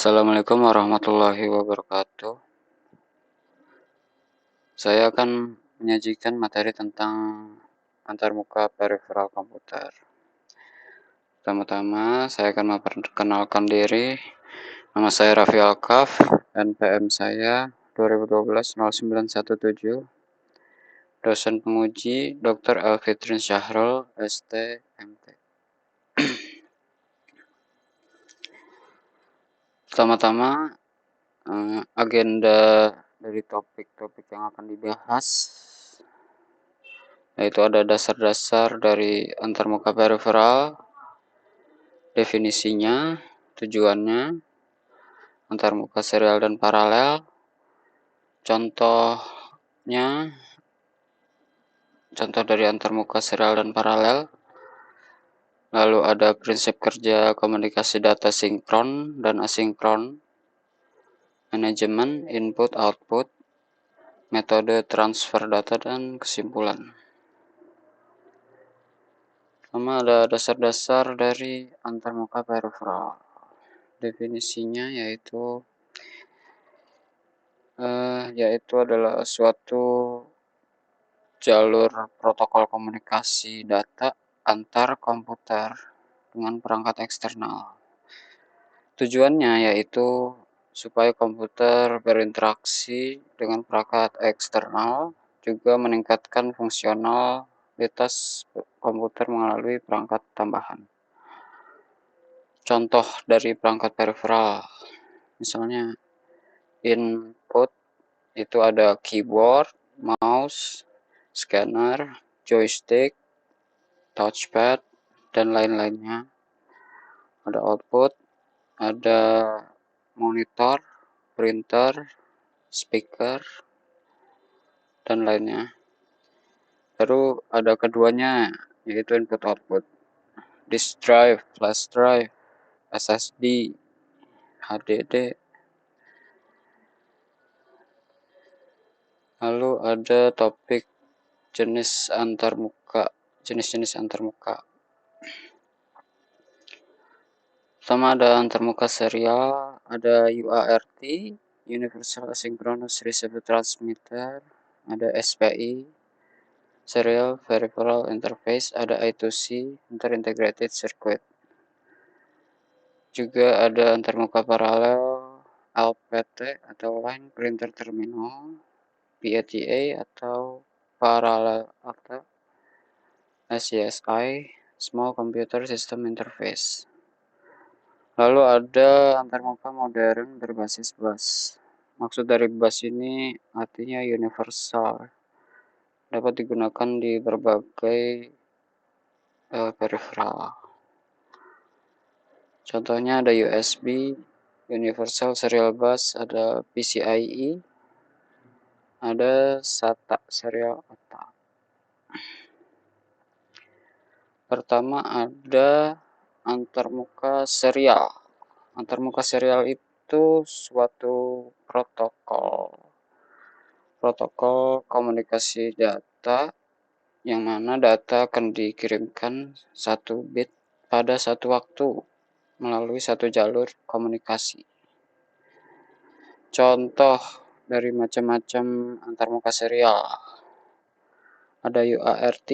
Assalamualaikum warahmatullahi wabarakatuh. Saya akan menyajikan materi tentang antarmuka periferal komputer. Pertama-tama, saya akan memperkenalkan diri. Nama saya Raffi Alkaf, NPM saya 2012-0917. Dosen penguji Dr. Elfitrin Syahrul, ST, MT. Pertama-tama, agenda dari topik-topik yang akan dibahas yaitu ada dasar-dasar dari antarmuka periferal, definisinya, tujuannya, antarmuka serial dan paralel, contoh dari antarmuka serial dan paralel, lalu ada prinsip kerja komunikasi data sinkron dan asinkron, manajemen input-output, metode transfer data, dan kesimpulan. Pertama ada dasar-dasar dari antarmuka periferal. Definisinya yaitu adalah suatu jalur protokol komunikasi data antar komputer dengan perangkat eksternal. Tujuannya yaitu supaya komputer berinteraksi dengan perangkat eksternal, juga meningkatkan fungsionalitas komputer melalui perangkat tambahan. Contoh dari perangkat periferal, misalnya input itu ada keyboard, mouse, scanner, joystick, touchpad, dan lain-lainnya. Ada output, ada monitor, printer, speaker, dan lainnya. Baru ada keduanya, yaitu input output. Disk drive, flash drive, SSD, HDD. Lalu ada topik jenis-jenis antarmuka. Pertama ada antarmuka serial, ada UART, Universal Asynchronous Receptor Transmitter, ada SPI, Serial Peripheral Interface, ada I2C, Inter-Integrated Circuit. Juga ada antarmuka paralel, LPT atau Line Printer Terminal, PATA atau Parallel atau SCSI, Small Computer System Interface. Lalu ada antarmuka modern berbasis bus. Maksud dari bus ini artinya universal, dapat digunakan di berbagai periferal. Contohnya ada USB, Universal Serial Bus, ada PCIe, ada SATA Serial ATA. Pertama ada antarmuka serial. Antarmuka serial itu suatu protokol komunikasi data yang mana data akan dikirimkan satu bit pada satu waktu melalui satu jalur komunikasi. Contoh dari macam-macam antarmuka serial ada UART,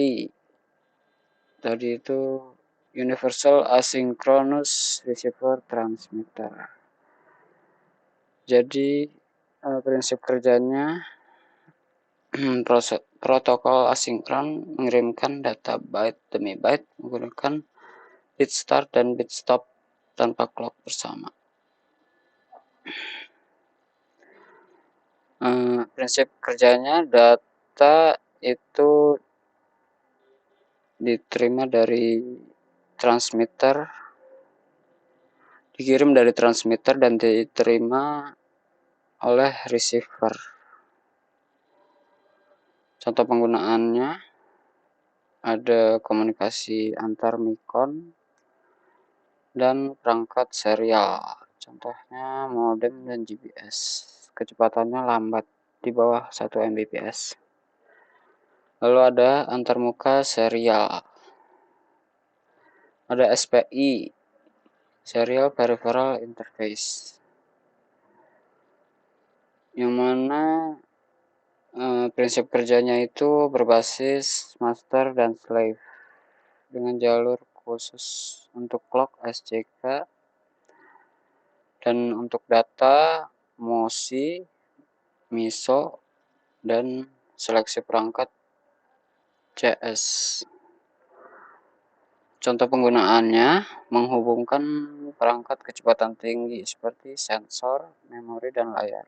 tadi itu Universal Asynchronous Receiver Transmitter. Jadi prinsip kerjanya protokol asinkron mengirimkan data byte demi byte menggunakan bit start dan bit stop tanpa clock bersama. Prinsip kerjanya data itu diterima dari transmitter, dikirim dari transmitter dan diterima oleh receiver. Contoh penggunaannya ada komunikasi antar mikron dan perangkat serial. Contohnya modem dan GPS. Kecepatannya lambat di bawah 1 Mbps. Lalu ada antarmuka serial. Ada SPI, Serial Peripheral Interface. yang mana prinsip kerjanya itu berbasis master dan slave dengan jalur khusus untuk clock SCK dan untuk data MOSI, MISO, dan seleksi perangkat CS. Contoh penggunaannya menghubungkan perangkat kecepatan tinggi seperti sensor, memori, dan layar.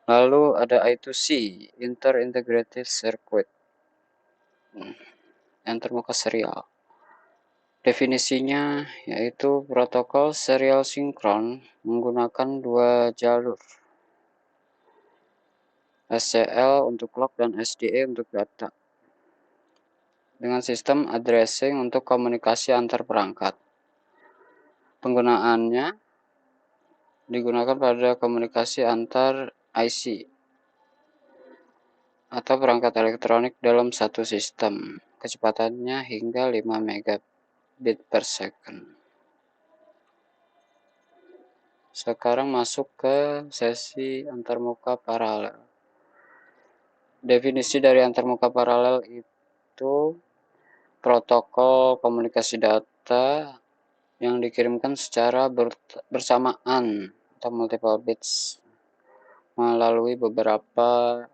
Lalu ada I2C, Inter-Integrated Circuit, yang terbuka serial. Definisinya yaitu protokol serial sinkron menggunakan dua jalur, SCL untuk clock dan SDA untuk data, dengan sistem addressing untuk komunikasi antar perangkat. Penggunaannya digunakan pada komunikasi antar IC atau perangkat elektronik dalam satu sistem. Kecepatannya hingga 5 megabit per second. Sekarang masuk ke sesi antarmuka paralel. Definisi dari antarmuka paralel itu protokol komunikasi data yang dikirimkan secara bersamaan atau multiple bits melalui beberapa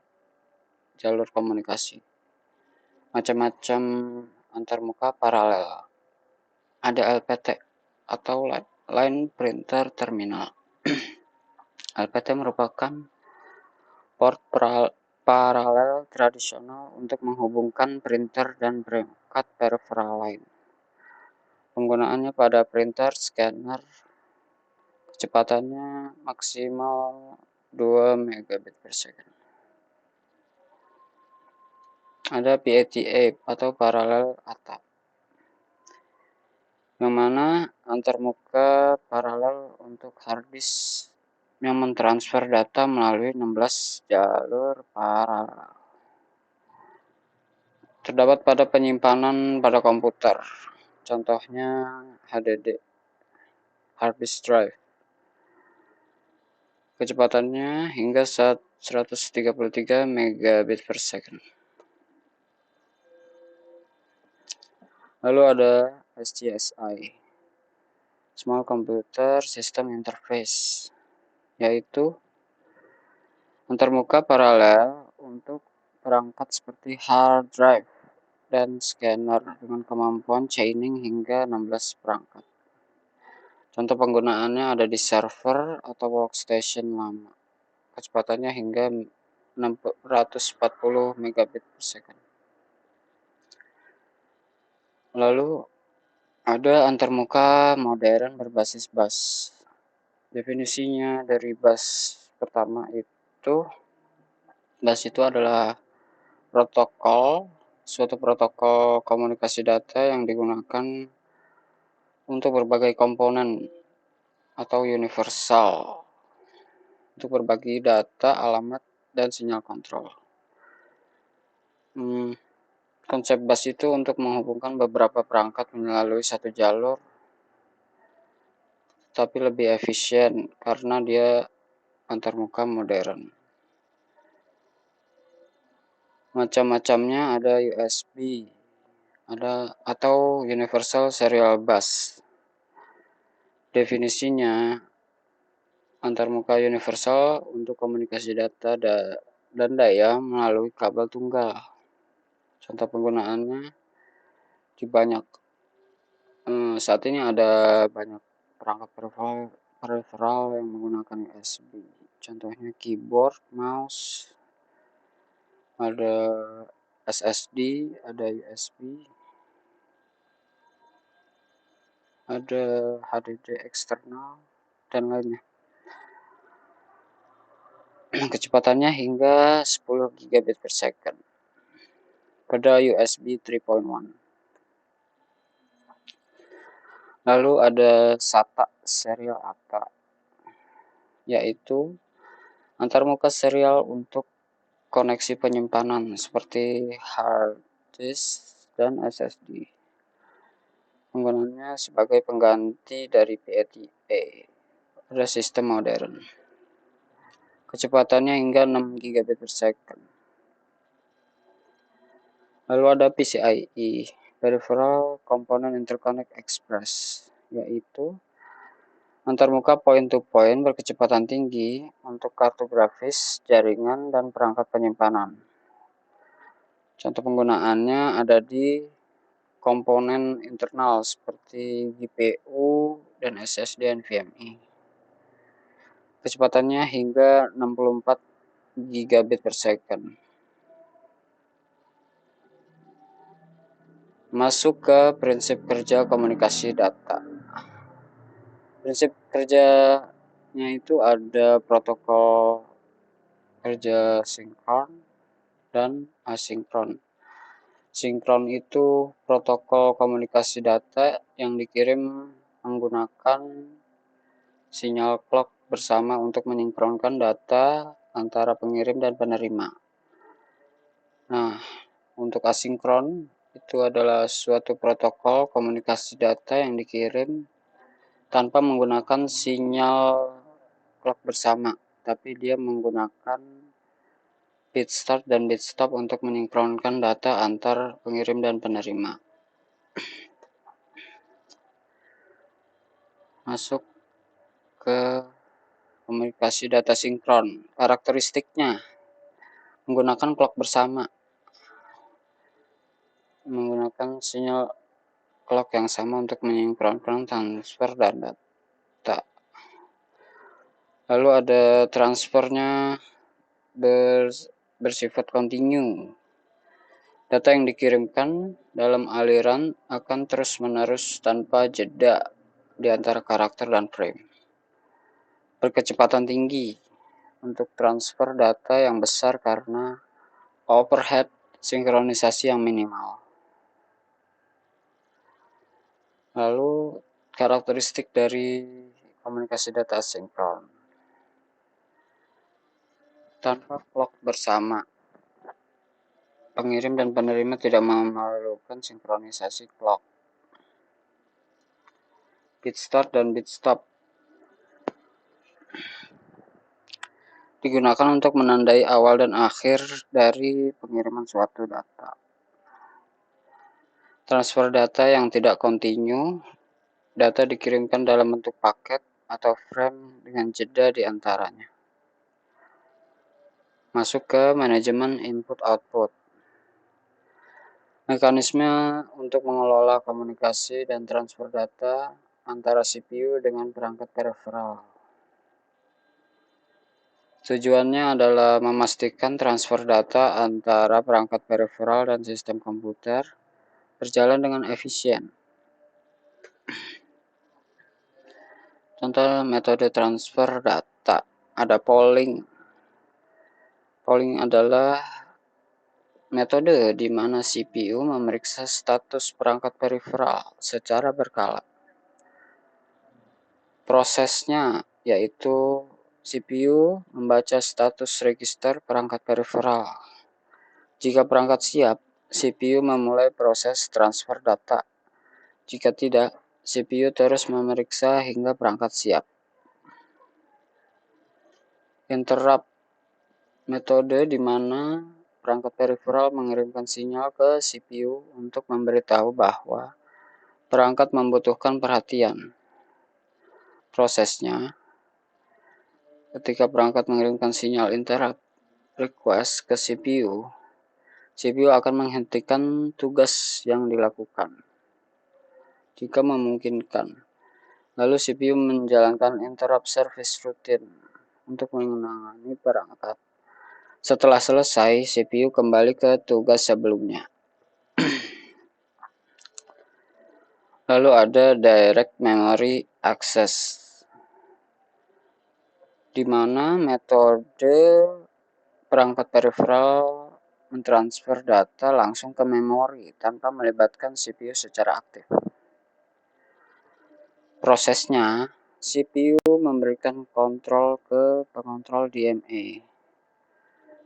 jalur komunikasi. Macam-macam antarmuka paralel. Ada LPT atau Line Printer Terminal. LPT merupakan port paralel tradisional untuk menghubungkan printer dan perangkat peripheral lain. Penggunaannya pada printer, scanner, kecepatannya maksimal 2 megabit per second. Ada PATA atau paralel ATA, yang mana antarmuka paralel untuk hard disk yang mentransfer data melalui 16 jalur paralel. Terdapat pada penyimpanan pada komputer, contohnya HDD, hard disk drive. Kecepatannya hingga 133 megabit per second. Lalu ada SCSI, Small Computer System Interface, yaitu antarmuka paralel untuk perangkat seperti hard drive dan scanner dengan kemampuan chaining hingga 16 perangkat. Contoh penggunaannya ada di server atau workstation lama. Kecepatannya hingga 640 megabit per second. Lalu ada antarmuka modern berbasis bus. Definisinya dari bus pertama itu, bus itu adalah suatu protokol komunikasi data yang digunakan untuk berbagai komponen atau universal untuk berbagi data, alamat, dan sinyal kontrol. Konsep bus itu untuk menghubungkan beberapa perangkat melalui satu jalur, tapi lebih efisien karena dia antarmuka modern. Macam-macamnya ada USB, ada atau Universal Serial Bus. Definisinya antarmuka universal untuk komunikasi data dan daya melalui kabel tunggal. Contoh penggunaannya di banyak saat ini ada banyak perangkat peripheral yang menggunakan USB. Contohnya keyboard, mouse, ada SSD, ada USB, ada HDD eksternal, dan lainnya. Kecepatannya hingga 10 gigabit per second pada USB 3.1. Lalu ada SATA serial ATA, yaitu antarmuka serial untuk koneksi penyimpanan seperti hard disk dan SSD. Penggunaannya sebagai pengganti dari PATA pada sistem modern. Kecepatannya hingga 6 gigabit per second. Lalu ada PCIe, Peripheral Component Interconnect Express, yaitu antarmuka point-to-point berkecepatan tinggi untuk kartografis, jaringan, dan perangkat penyimpanan. Contoh penggunaannya ada di komponen internal seperti GPU dan SSD NVMe. Kecepatannya hingga 64 gigabit per second. Masuk ke prinsip kerja komunikasi data. Prinsip kerjanya itu ada protokol kerja sinkron dan asinkron. Sinkron itu protokol komunikasi data yang dikirim menggunakan sinyal clock bersama untuk mensinkronkan data antara pengirim dan penerima. Nah, untuk asinkron itu adalah suatu protokol komunikasi data yang dikirim tanpa menggunakan sinyal clock bersama, tapi dia menggunakan bit start dan bit stop untuk mensinkronkan data antar pengirim dan penerima. Masuk ke komunikasi data sinkron. Karakteristiknya menggunakan clock bersama, menggunakan sinyal clock yang sama untuk mensinkronkan transfer dan data. Lalu ada transfernya bersifat kontinu. Data yang dikirimkan dalam aliran akan terus-menerus tanpa jeda di antara karakter dan frame. Berkecepatan tinggi untuk transfer data yang besar karena overhead sinkronisasi yang minimal. Lalu karakteristik dari komunikasi data asinkron. Tanpa clock bersama, pengirim dan penerima tidak memerlukan sinkronisasi clock. Bit start dan bit stop digunakan untuk menandai awal dan akhir dari pengiriman suatu data. Transfer data yang tidak kontinu, data dikirimkan dalam bentuk paket atau frame dengan jeda di antaranya. Masuk ke manajemen input-output. Mekanisme untuk mengelola komunikasi dan transfer data antara CPU dengan perangkat peripheral. Tujuannya adalah memastikan transfer data antara perangkat peripheral dan sistem komputer berjalan dengan efisien. Contoh metode transfer data, ada polling. Polling adalah metode di mana CPU memeriksa status perangkat peripheral secara berkala. Prosesnya yaitu CPU membaca status register perangkat peripheral. Jika perangkat siap, CPU memulai proses transfer data. Jika tidak, CPU terus memeriksa hingga perangkat siap. Interrupt, metode di mana perangkat peripheral mengirimkan sinyal ke CPU untuk memberitahu bahwa perangkat membutuhkan perhatian. Prosesnya, ketika perangkat mengirimkan sinyal interrupt request ke CPU, CPU akan menghentikan tugas yang dilakukan jika memungkinkan. Lalu CPU menjalankan interrupt service routine untuk menangani perangkat. Setelah selesai, CPU kembali ke tugas sebelumnya. Lalu ada direct memory access, di mana metode perangkat peripheral mentransfer data langsung ke memori tanpa melibatkan CPU secara aktif. Prosesnya, CPU memberikan kontrol ke pengontrol DMA.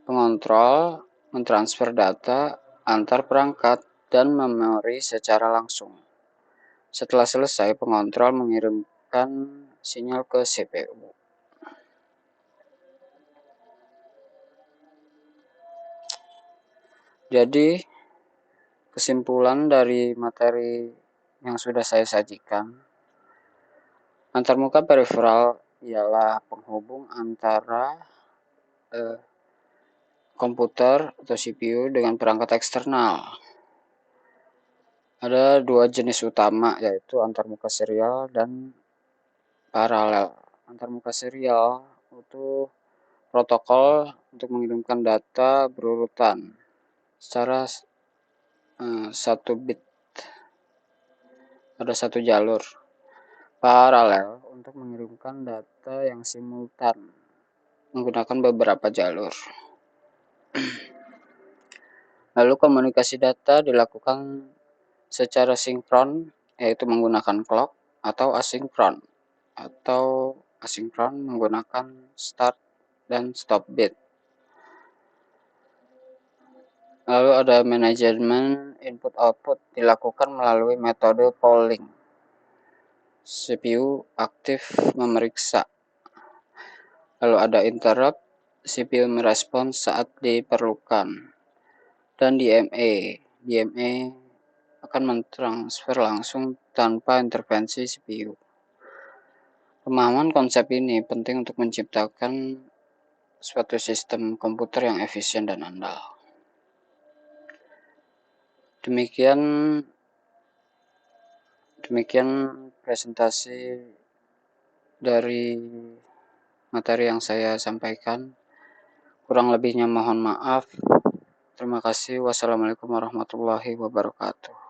Pengontrol mentransfer data antar perangkat dan memori secara langsung. Setelah selesai, pengontrol mengirimkan sinyal ke CPU. Jadi, kesimpulan dari materi yang sudah saya sajikan, antarmuka periferal ialah penghubung antara komputer atau CPU dengan perangkat eksternal. Ada dua jenis utama, yaitu antarmuka serial dan paralel. Antarmuka serial itu protokol untuk mengirimkan data berurutan secara 1 bit, ada satu jalur. Paralel untuk mengirimkan data yang simultan menggunakan beberapa jalur. Lalu komunikasi data dilakukan secara sinkron, yaitu menggunakan clock, atau asinkron menggunakan start dan stop bit. Lalu ada manajemen input-output dilakukan melalui metode polling. CPU aktif memeriksa. Lalu ada interrupt, CPU merespons saat diperlukan. Dan DMA akan mentransfer langsung tanpa intervensi CPU. Pemahaman konsep ini penting untuk menciptakan suatu sistem komputer yang efisien dan andal. Demikian presentasi dari materi yang saya sampaikan. Kurang lebihnya mohon maaf. Terima kasih. Wassalamualaikum warahmatullahi wabarakatuh.